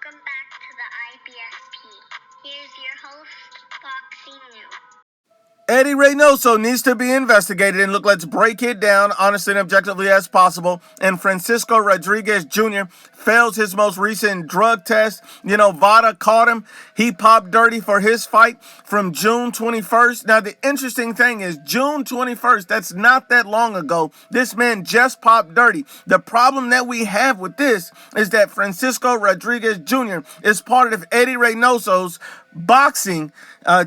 Welcome back to the IBSP. Here's your host, Boxing News. Eddy Reynoso needs to be investigated, and look, let's break it down honestly and objectively as possible. And Francisco Rodriguez Jr. fails his most recent drug test. VADA caught him. He popped dirty for his fight from June 21st. Now, the interesting thing is June 21st, that's not that long ago. This man just popped dirty. The problem that we have with this is that Francisco Rodriguez Jr. is part of Eddy Reynoso's boxing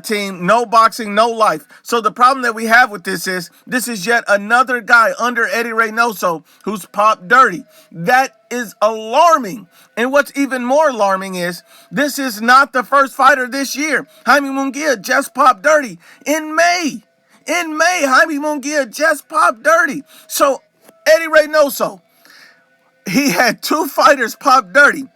team. No boxing, no life. So the problem that we have with this is yet another guy under Eddy Reynoso who's popped dirty. That is alarming. And what's even more alarming is this is not the first fighter this year. Jaime Munguia just popped dirty in May. Jaime Munguia just popped dirty. So Eddy Reynoso, he had two fighters pop dirty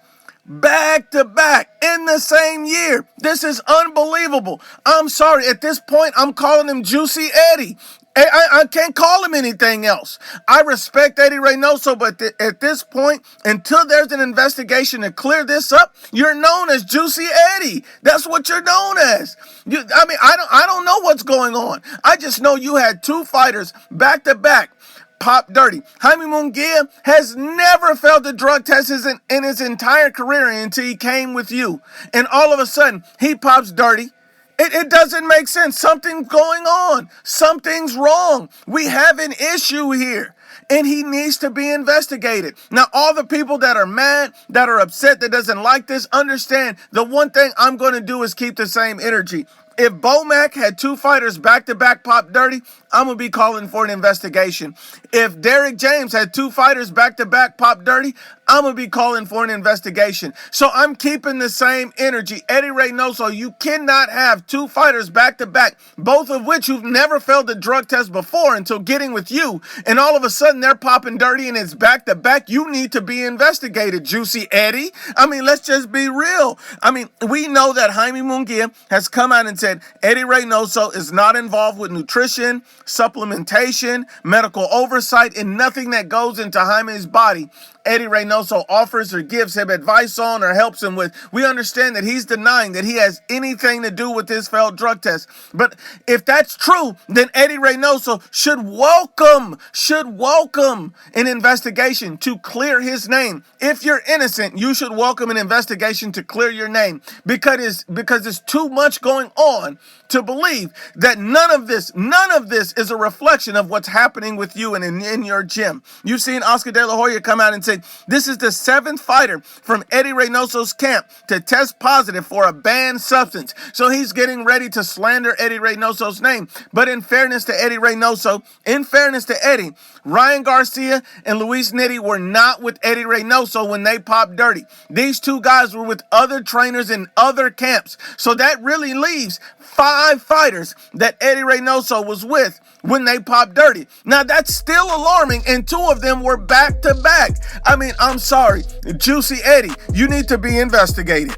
back to back in the same year. This is unbelievable. I'm sorry. At this point, I'm calling him Juicy Eddy. I can't call him anything else. I respect Eddy Reynoso, but at this point, until there's an investigation to clear this up, you're known as Juicy Eddy. That's what you're known as. I don't know what's going on. I just know you had two fighters back to back pop dirty. Jaime Munguia has never failed a drug test in his entire career until he came with you. And all of a sudden, he pops dirty. It doesn't make sense. Something's going on. Something's wrong. We have an issue here, and he needs to be investigated. Now, all the people that are mad, that are upset, that doesn't like this, understand the one thing I'm going to do is keep the same energy. If Bomac had two fighters back-to-back pop dirty, I'm going to be calling for an investigation. If Derrick James had two fighters back-to-back pop dirty, I'm going to be calling for an investigation. So I'm keeping the same energy. Eddy Reynoso, you cannot have two fighters back-to-back, both of which you've never failed a drug test before until getting with you, and all of a sudden they're popping dirty and it's back-to-back. You need to be investigated, Juicy Eddy. Let's just be real. We know that Jaime Munguia has come out and said Eddy Reynoso is not involved with nutrition, supplementation, medical oversight, and nothing that goes into Jaime's body Eddy Reynoso offers or gives him advice on or helps him with. We understand that he's denying that he has anything to do with this failed drug test. But if that's true, then Eddy Reynoso should welcome an investigation to clear his name. If you're innocent, you should welcome an investigation to clear your name, because it's too much going on to believe that none of this is a reflection of what's happening with you and in your gym. You've seen Oscar De La Hoya come out and say, this is the seventh fighter from Eddy Reynoso's camp to test positive for a banned substance. So he's getting ready to slander Eddy Reynoso's name. But in fairness to Eddy Reynoso, Ryan Garcia and Luis Nitti were not with Eddy Reynoso when they popped dirty. These two guys were with other trainers in other camps. So that really leaves 5 fighters that Eddy Reynoso was with when they popped dirty. Now, that's still alarming, and 2 of them were back to back. I'm sorry, Juicy Eddy, you need to be investigated.